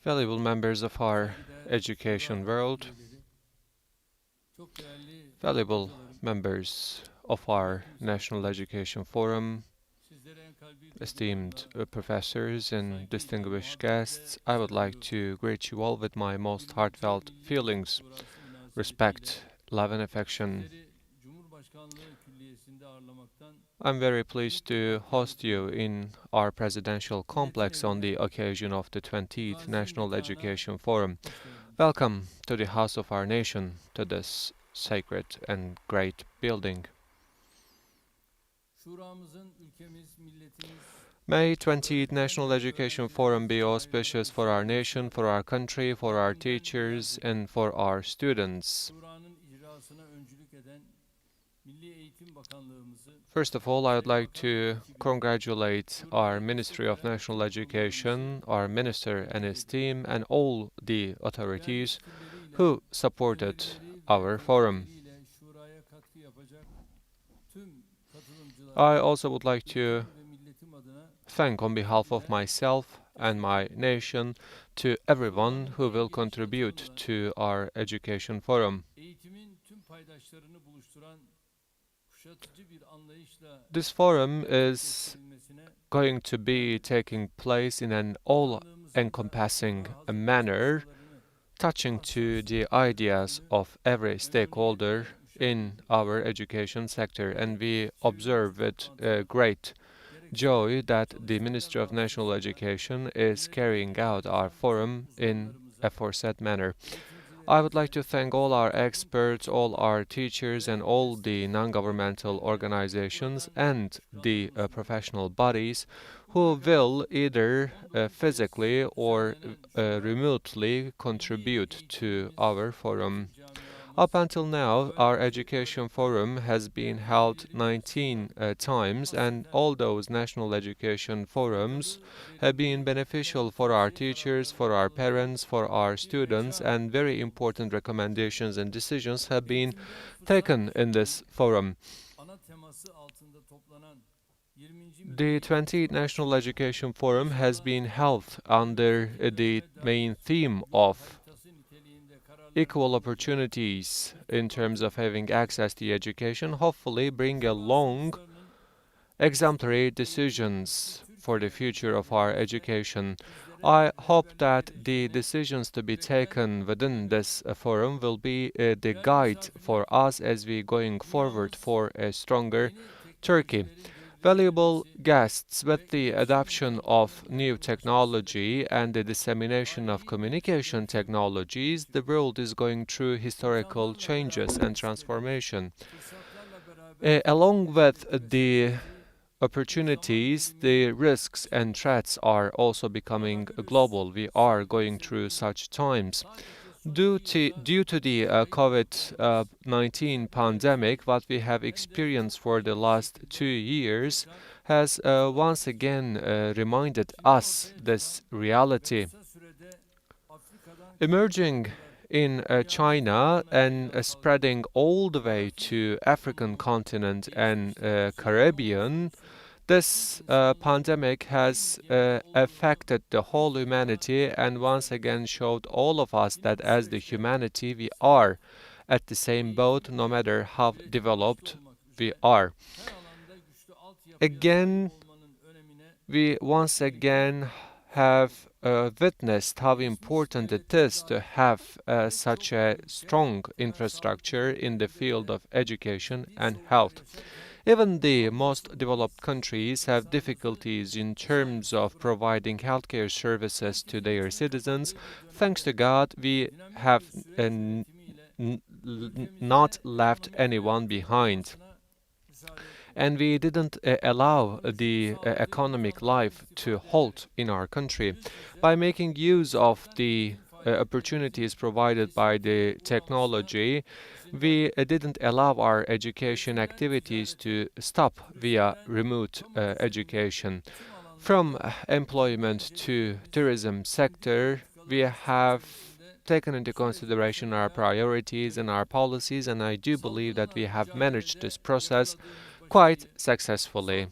Valuable members of our education world, valuable members of our National Education Forum, esteemed professors and distinguished guests, I would like to greet you all with my most heartfelt feelings, respect, love and affection. I'm very pleased to host you in our presidential complex on the occasion of the 20th National Education Forum. Welcome to the House of our nation, to this sacred and great building. May 20th National Education Forum be auspicious for our nation, for our country, for our teachers, and for our students. First of all, I would like to congratulate our Ministry of National Education, our Minister and his team, and all the authorities who supported our forum. I also would like to thank on behalf of myself and my nation to everyone who will contribute to our education forum. This forum is going to be taking place in an all-encompassing manner, touching to the ideas of every stakeholder in our education sector, and we observe with great joy that the Ministry of National Education is carrying out our forum in aforesaid manner. I would like to thank all our experts, all our teachers, and all the non-governmental organizations and the professional bodies who will either physically or remotely contribute to our forum. Up until now, our education forum has been held 19 times, and all those national education forums have been beneficial for our teachers, for our parents, for our students, and very important recommendations and decisions have been taken in this forum. The 20th National Education Forum has been held under the main theme of equal opportunities in terms of having access to education, hopefully bring along exemplary decisions for the future of our education. I hope that the decisions to be taken within this forum will be the guide for us as we going forward for a stronger Turkey. Valuable guests, with the adoption of new technology and the dissemination of communication technologies, the world is going through historical changes and transformation. Along with the opportunities, the risks and threats are also becoming global. We are going through such times. Due to the COVID-19 pandemic, what we have experienced for the last 2 years has once again reminded us this reality. Emerging in China and spreading all the way to African continent and Caribbean, this pandemic has affected the whole humanity and once again showed all of us that as the humanity we are at the same boat no matter how developed we are. Again, we once again have witnessed how important it is to have such a strong infrastructure in the field of education and health. Even the most developed countries have difficulties in terms of providing healthcare services to their citizens. Thanks to God, we have not left anyone behind. And we didn't allow the economic life to halt in our country. By making use of the opportunities provided by the technology, we didn't allow our education activities to stop via remote education. From employment to tourism sector, we have taken into consideration our priorities and our policies, and I do believe that we have managed this process quite successfully.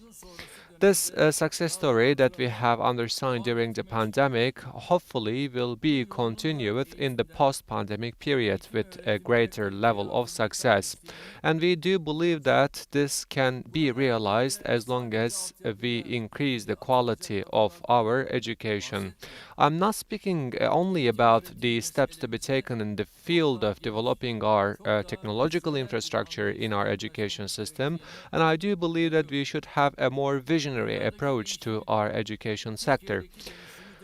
This success story that we have undersigned during the pandemic hopefully will be continued in the post-pandemic period with a greater level of success. And we do believe that this can be realized as long as we increase the quality of our education. I'm not speaking only about the steps to be taken in the field of developing our technological infrastructure in our education system, and I do believe that we should have a more visionary approach to our education sector.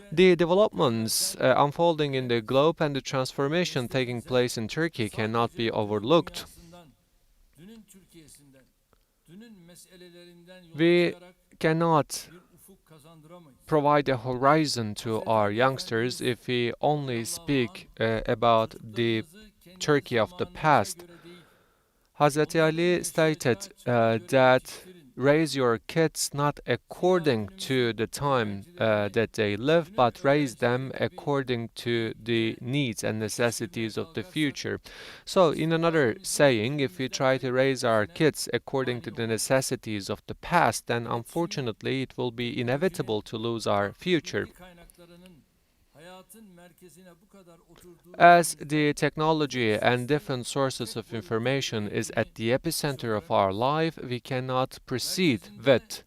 The developments unfolding in the globe and the transformation taking place in Turkey cannot be overlooked. We cannot provide a horizon to our youngsters if we only speak about the Turkey of the past. Hazreti Ali stated that raise your kids not according to the time that they live, but raise them according to the needs and necessities of the future. So, in another saying, if we try to raise our kids according to the necessities of the past, then unfortunately it will be inevitable to lose our future. As the technology and different sources of information is at the epicenter of our life, we cannot proceed with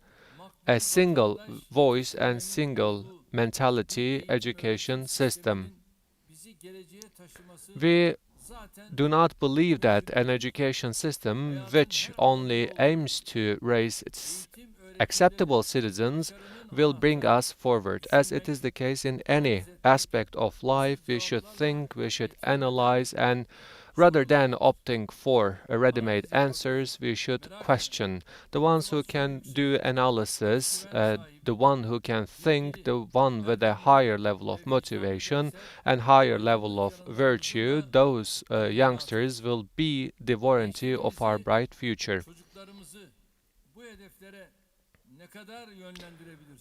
a single voice and single mentality education system. We do not believe that an education system which only aims to raise its acceptable citizens will bring us forward. As it is the case in any aspect of life, we should think, we should analyze, and rather than opting for ready-made answers, we should question. The ones who can do analysis, the one who can think, the one with a higher level of motivation and higher level of virtue, those youngsters will be the warranty of our bright future.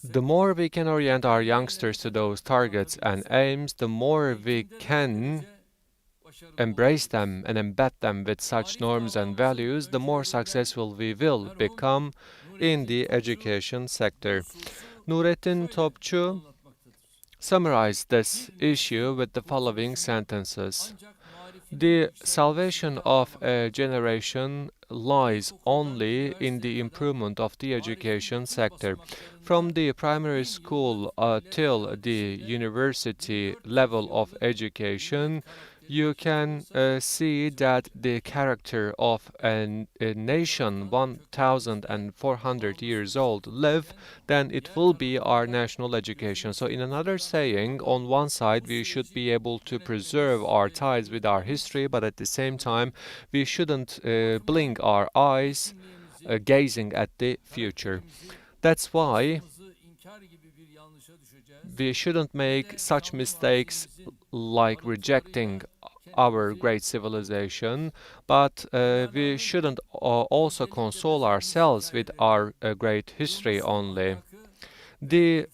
The more we can orient our youngsters to those targets and aims, the more we can embrace them and embed them with such norms and values, the more successful we will become in the education sector. Nurettin Topçu summarized this issue with the following sentences. The salvation of a generation lies only in the improvement of the education sector. From the primary school till the university level of education, you can see that the character of a nation 1,400 years old live, then it will be our national education. So in another saying, on one side we should be able to preserve our ties with our history, but at the same time we shouldn't blink our eyes gazing at the future. That's why we shouldn't make such mistakes like rejecting our great civilization, but we shouldn't also console ourselves with our great history only. The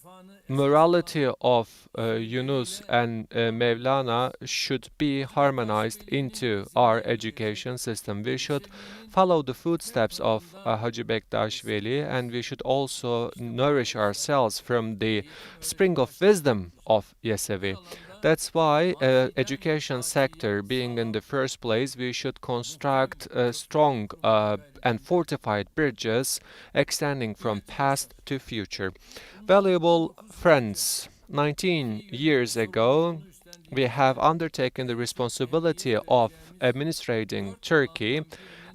morality of Yunus and Mevlana should be harmonized into our education system. We should follow the footsteps of Hacı Bektaş Veli, and we should also nourish ourselves from the spring of wisdom of Yesevi. That's why education sector being in the first place, we should construct strong and fortified bridges extending from past to future. Valuable friends, 19 years ago, we have undertaken the responsibility of administrating Turkey,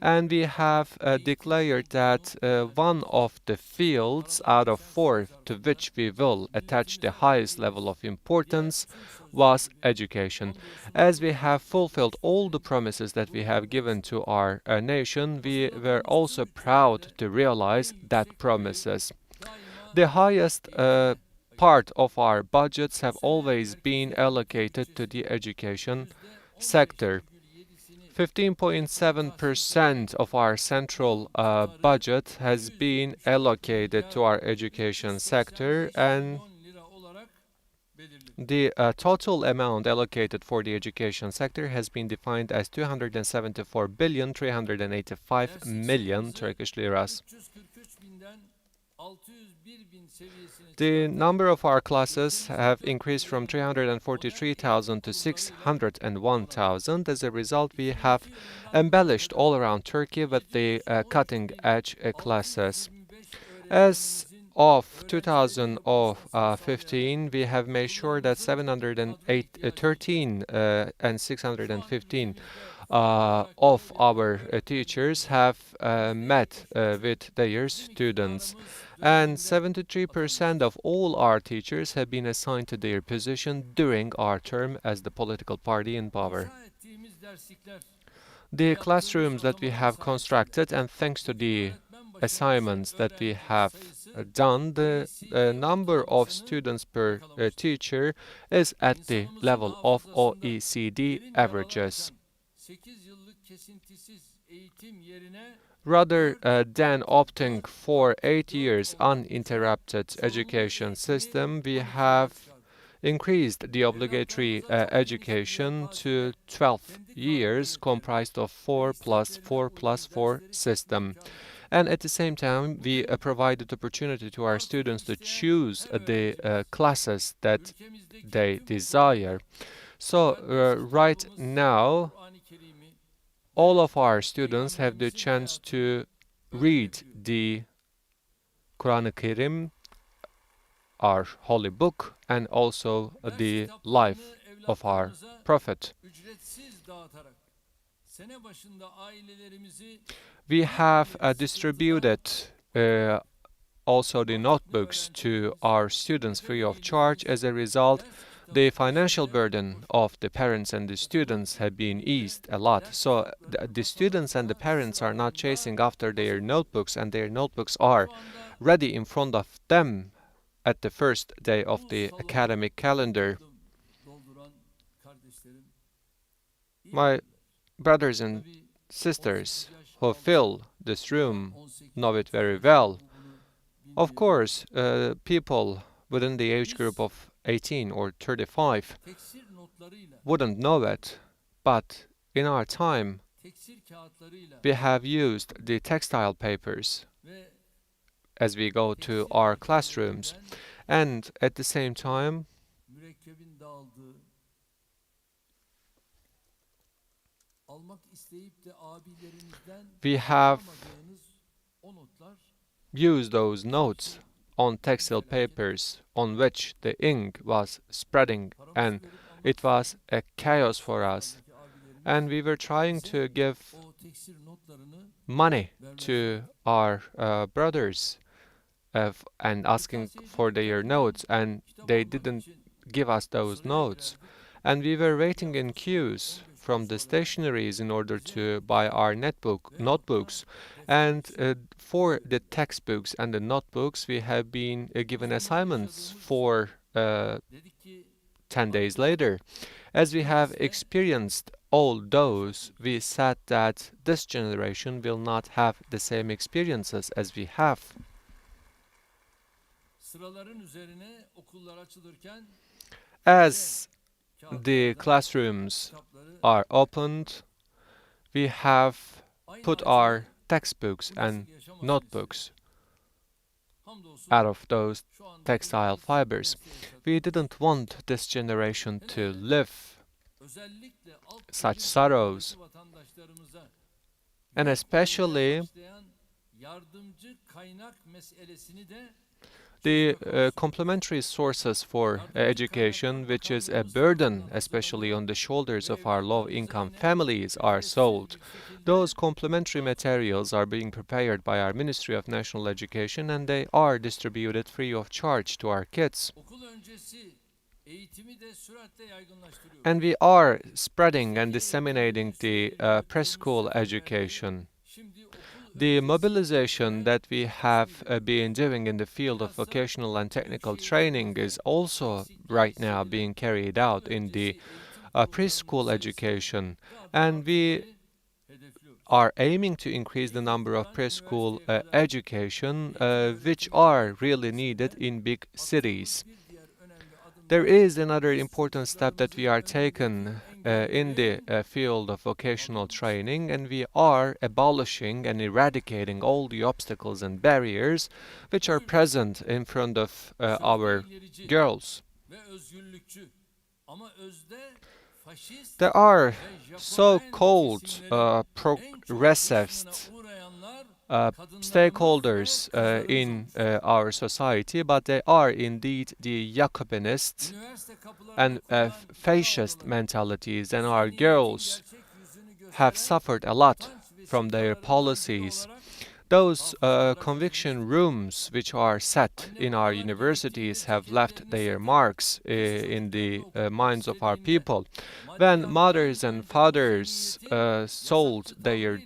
and we have declared that one of the fields out of four to which we will attach the highest level of importance was education. As we have fulfilled all the promises that we have given to our nation, we were also proud to realize that promises. The highest part of our budgets have always been allocated to the education sector. 15.7% of our central budget has been allocated to our education sector, and the total amount allocated for the education sector has been defined as 274,385 million Turkish liras. The number of our classes have increased from 343,000 to 601,000. As a result, we have embellished all around Turkey with the cutting-edge classes. As of 2015, we have made sure that 713 and 615 of our teachers have met with their students, and 73% of all our teachers have been assigned to their position during our term as the political party in power. The classrooms that we have constructed, and thanks to the assignments that we have done, the number of students per teacher is at the level of OECD averages. Rather than opting for 8 years uninterrupted education system, we have increased the obligatory education to 12 years, comprised of 4 plus 4 plus 4 system. And at the same time, we provided opportunity to our students to choose the classes that they desire. So right now, all of our students have the chance to read the Quran Kerim, our holy book, and also the life of our Prophet. We have distributed also the notebooks to our students free of charge. As a result, the financial burden of the parents and the students have been eased a lot. So the students and the parents are not chasing after their notebooks, and their notebooks are ready in front of them at the first day of the academic calendar. My brothers and sisters who fill this room know it very well. Of course, people within the age group of 18 or 35 wouldn't know it, but in our time, we have used the textile papers as we go to our classrooms, and at the same time, we have used those notes on textile papers on which the ink was spreading, and it was a chaos for us. And we were trying to give money to our brothers and asking for their notes, and they didn't give us those notes. And we were waiting in queues from the stationaries in order to buy our notebooks. And for the textbooks and the notebooks, we have been given assignments for 10 days later. As we have experienced all those, we said that this generation will not have the same experiences as we have. As the classrooms are opened, we have put our textbooks and notebooks out of those textile fibers. We didn't want this generation to live such sorrows, and especially the complementary sources for education, which is a burden, especially on the shoulders of our low-income families, are sold. Those complementary materials are being prepared by our Ministry of National Education, and they are distributed free of charge to our kids. And we are spreading and disseminating the preschool education. The mobilization that we have been doing in the field of vocational and technical training is also right now being carried out in the preschool education, and we are aiming to increase the number of preschool education which are really needed in big cities. There is another important step that we are taking in the field of vocational training, and we are abolishing and eradicating all the obstacles and barriers which are present in front of our girls. There are so-called progressive stakeholders in our society, but they are indeed the Jacobinists and fascist mentalities, and our girls have suffered a lot from their policies. Those conviction rooms which are set in our universities have left their marks in the minds of our people. When mothers and fathers sold their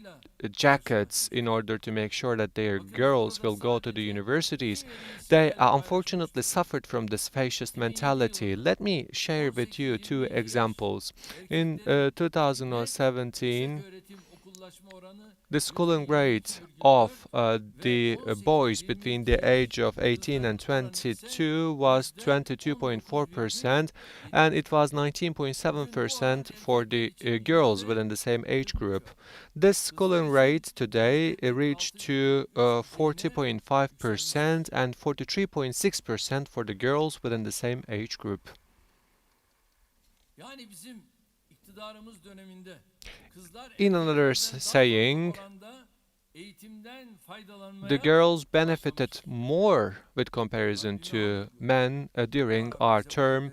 jackets in order to make sure that their girls will go to the universities, they unfortunately suffered from this fascist mentality. Let me share with you two examples. In 2017, the schooling rate of the boys between the age of 18 and 22 was 22.4%, and it was 19.7% for the girls within the same age group. This schooling rate today reached to 40.5% and 43.6% for the girls within the same age group. In another saying, the girls benefited more with comparison to men during our term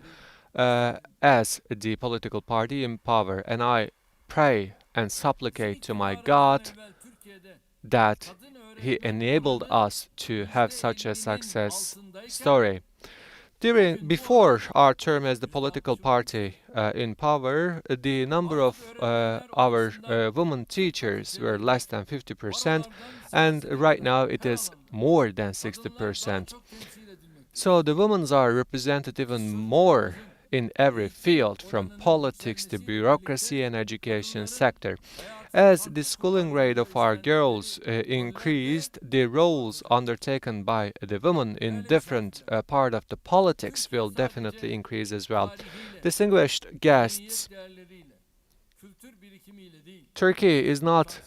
as the political party in power, and I pray and supplicate to my God that He enabled us to have such a success story. Before our term as the political party in power, the number of our women teachers were less than 50%, and right now it is more than 60%. So the women are represented even more in every field, from politics to bureaucracy and education sector. As the schooling rate of our girls increased, the roles undertaken by the women in different part of the politics will definitely increase as well. Distinguished guests, Turkey is not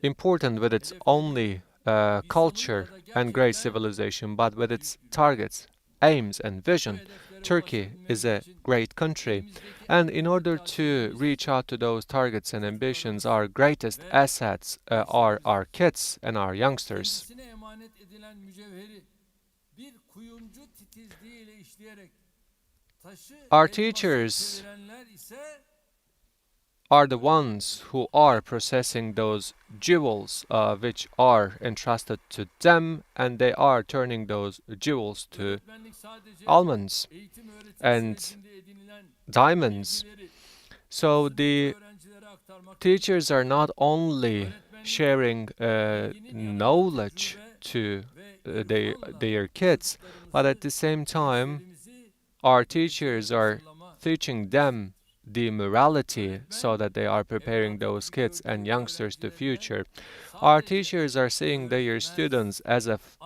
important with its only culture and great civilization, but with its targets, aims, and vision. Turkey is a great country, and in order to reach out to those targets and ambitions, our greatest assets are our kids and our youngsters. Our teachers are the ones who are processing those jewels which are entrusted to them, and they are turning those jewels to almonds and diamonds. So the teachers are not only sharing knowledge to their kids, but at the same time, our teachers are teaching them the morality so that they are preparing those kids and youngsters to the future. Our teachers are seeing their students as of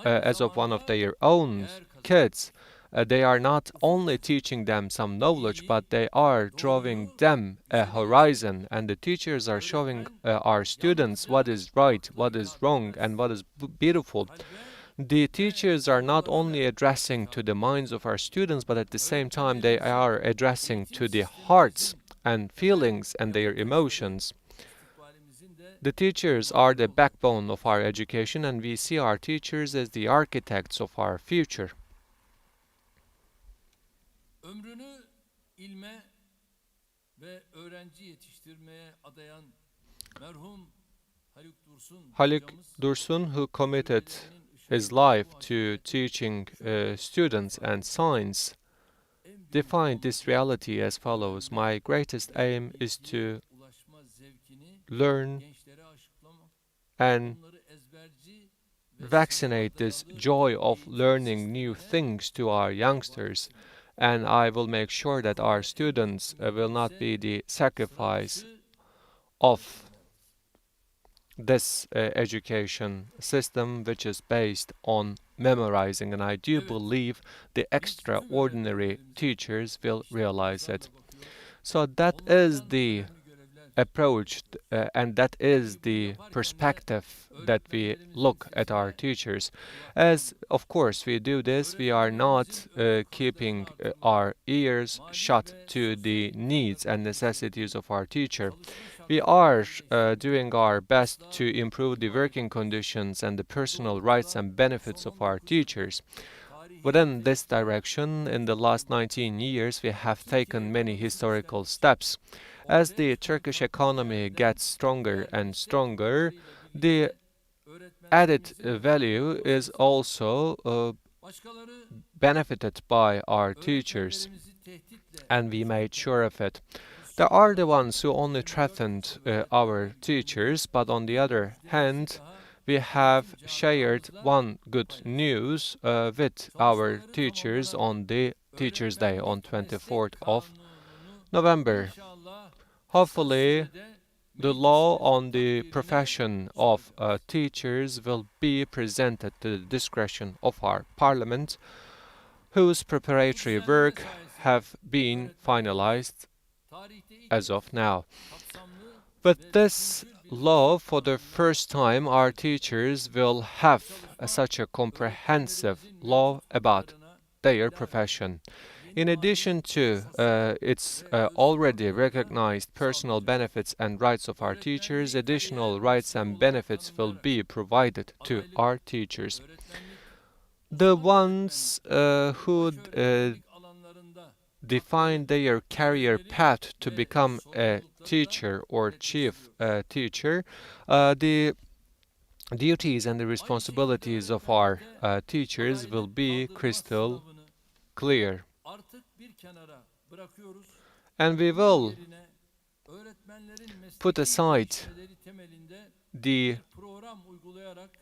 one of their own kids. They are not only teaching them some knowledge, but they are drawing them a horizon, and the teachers are showing our students what is right, what is wrong, and what is beautiful. The teachers are not only addressing to the minds of our students, but at the same time they are addressing to the hearts and feelings and their emotions. The teachers are the backbone of our education, and we see our teachers as the architects of our future. Haluk Dursun, who committed his life to teaching students and science, defined this reality as follows: my greatest aim is to learn and vaccinate this joy of learning new things to our youngsters, and I will make sure that our students will not be the sacrifice of this education system, which is based on memorizing, and I do believe the extraordinary teachers will realize it. So that is the approach, and that is the perspective that we look at our teachers. As of course we do this, we are not keeping our ears shut to the needs and necessities of our teacher. We are doing our best to improve the working conditions and the personal rights and benefits of our teachers. Within this direction, in the last 19 years, we have taken many historical steps. As the Turkish economy gets stronger and stronger, the added value is also benefited by our teachers, and we made sure of it. There are the ones who only threatened our teachers, but on the other hand, we have shared one good news with our teachers on the Teachers' Day on 24th of November. Hopefully, the law on the profession of teachers will be presented to the discretion of our parliament, whose preparatory work have been finalized as of now. With this law, for the first time, our teachers will have such a comprehensive law about their profession. In addition to its already recognized personal benefits and rights of our teachers, additional rights and benefits will be provided to our teachers. The ones who define their career path to become a teacher or chief teacher, the duties and the responsibilities of our teachers will be crystal clear. And we will put aside the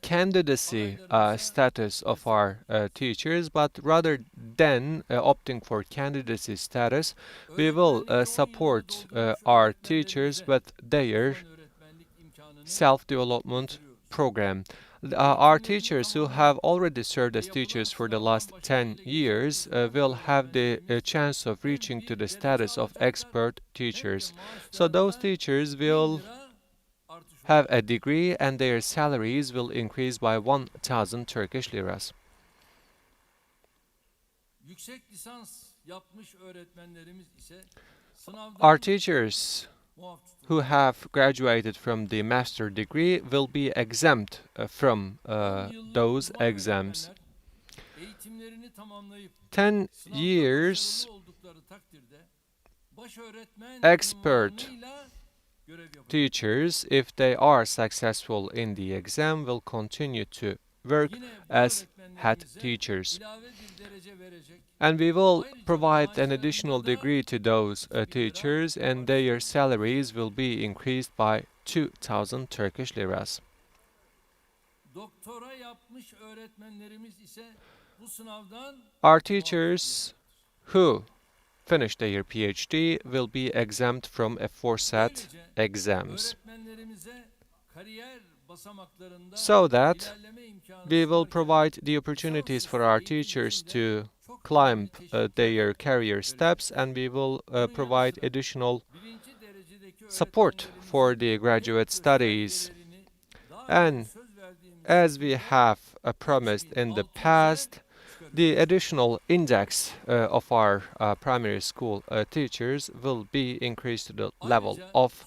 candidacy status of our teachers, but rather than opting for candidacy status, we will support our teachers with their self-development program. Our teachers who have already served as teachers for the last 10 years will have the chance of reaching to the status of expert teachers. So those teachers will have a degree and their salaries will increase by 1,000 Turkish liras. Our teachers who have graduated from the master degree will be exempt from those exams. 10 years expert teachers, if they are successful in the exam, will continue to work as head teachers. And we will provide an additional degree to those teachers, and their salaries will be increased by 2,000 Turkish liras. Our teachers who finish their PhD will be exempt from a four-set exams, so that we will provide the opportunities for our teachers to climb their career steps, and we will provide additional support for the graduate studies. And as we have promised in the past, the additional index of our primary school teachers will be increased to the level of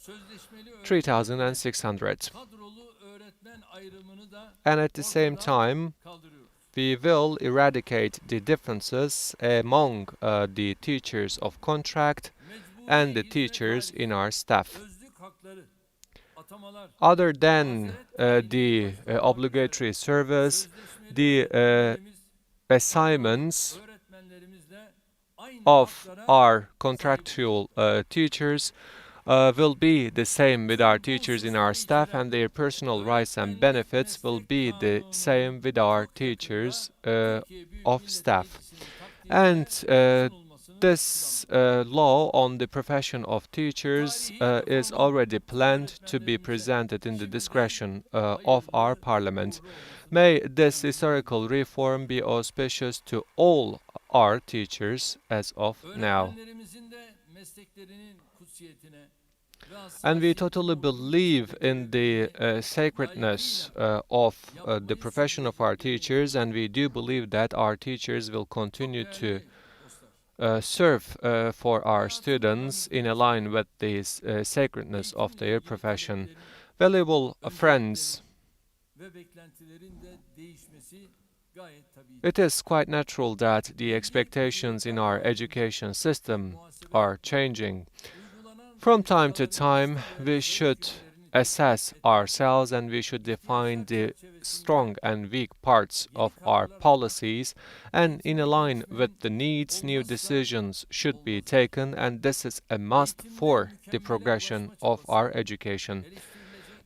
3,600. And at the same time, we will eradicate the differences among the teachers of contract and the teachers in our staff. Other than the obligatory service, the assignments of our contractual teachers will be the same with our teachers in our staff, and their personal rights and benefits will be the same with our teachers of staff. And This law on the profession of teachers is already planned to be presented in the discretion of our parliament. May this historical reform be auspicious to all our teachers as of now. And we totally believe in the sacredness of the profession of our teachers, and we do believe that our teachers will continue to serve for our students in a line with the sacredness of their profession. Valuable friends, it is quite natural that the expectations in our education system are changing. From time to time, we should assess ourselves and we should define the strong and weak parts of our policies, and in line with the needs, new decisions should be taken, and this is a must for the progression of our education.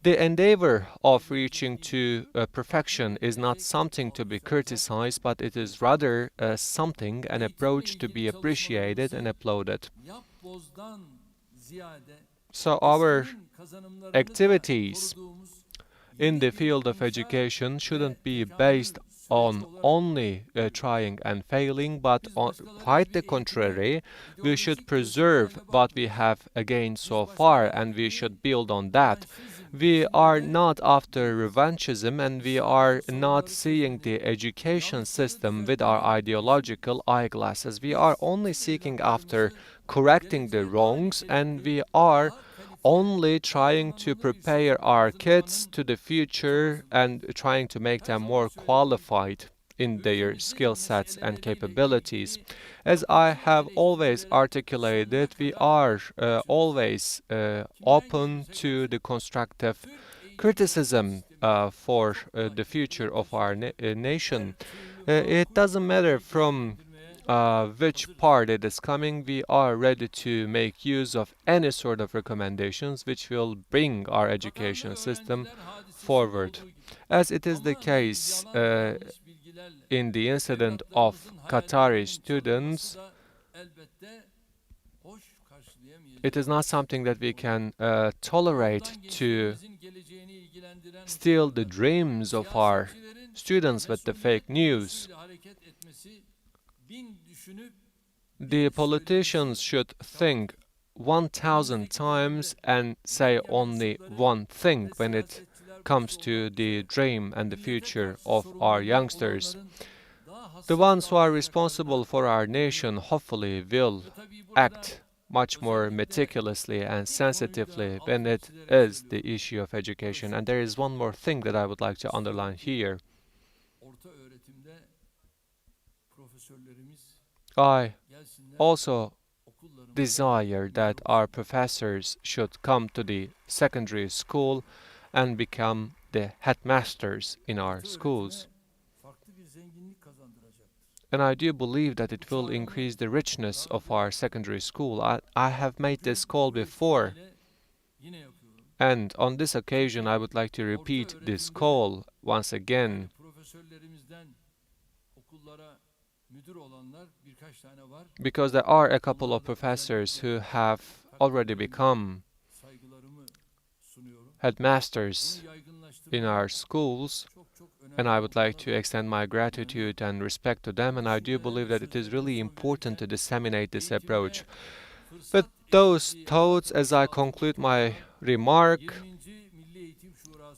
The endeavor of reaching to perfection is not something to be criticized, but it is rather something, an approach to be appreciated and applauded. So our activities in the field of education shouldn't be based on only trying and failing, but on quite the contrary. We should preserve what we have gained so far, and we should build on that. We are not after revanchism, and we are not seeing the education system with our ideological eyeglasses. We are only seeking after correcting the wrongs, and we are only trying to prepare our kids to the future and trying to make them more qualified in their skill sets and capabilities. As I have always articulated, we are always open to the constructive criticism for the future of our nation. It doesn't matter from which part it is coming, we are ready to make use of any sort of recommendations which will bring our education system forward. As it is the case in the incident of Qatari students, it is not something that we can tolerate to steal the dreams of our students with the fake news. The politicians should think 1,000 times and say only one thing when it comes to the dream and the future of our youngsters. The ones who are responsible for our nation hopefully will act much more meticulously and sensitively when it is the issue of education. And there is one more thing that I would like to underline here. I also desire that our professors should come to the secondary school and become the headmasters in our schools. And I do believe that it will increase the richness of our secondary school. I have made this call before, and on this occasion I would like to repeat this call once again. Because there are a couple of professors who have already become headmasters in our schools, and I would like to extend my gratitude and respect to them, and I do believe that it is really important to disseminate this approach. With those thoughts, as I conclude my remark,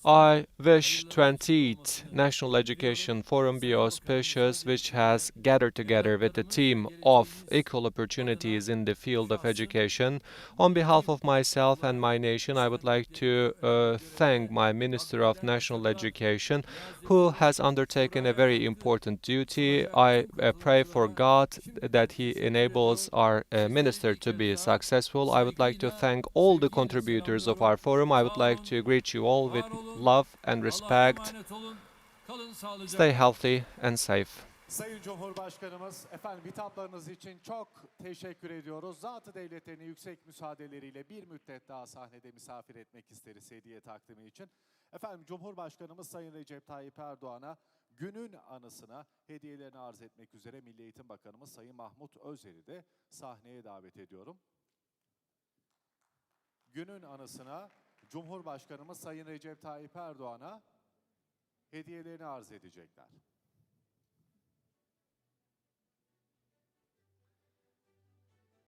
I wish 20th National Education Forum be auspicious, which has gathered together with a team of equal opportunities in the field of education. On behalf of myself and my nation, I would like to thank my Minister of National Education, who has undertaken a very important duty. I pray for God that He enables our Minister to be successful. I would like to thank all the contributors of our forum. I would like to greet you all with love and respect. Stay healthy and safe. Sayın Cumhurbaşkanımız, efendim hitaplarınız için çok teşekkür ediyoruz. Zat-ı devletlerini yüksek müsaadeleriyle bir müddet daha sahnede misafir etmek isteriz hediye takdimi için. Efendim Cumhurbaşkanımız Sayın Recep Tayyip Erdoğan'a Günün anısına hediyelerini arz etmek üzere Milli Eğitim Bakanımız Sayın Mahmut Özer'i de sahneye davet ediyorum. Günün anısına Cumhurbaşkanımız Sayın Recep Tayyip Erdoğan'a hediyelerini arz edecekler.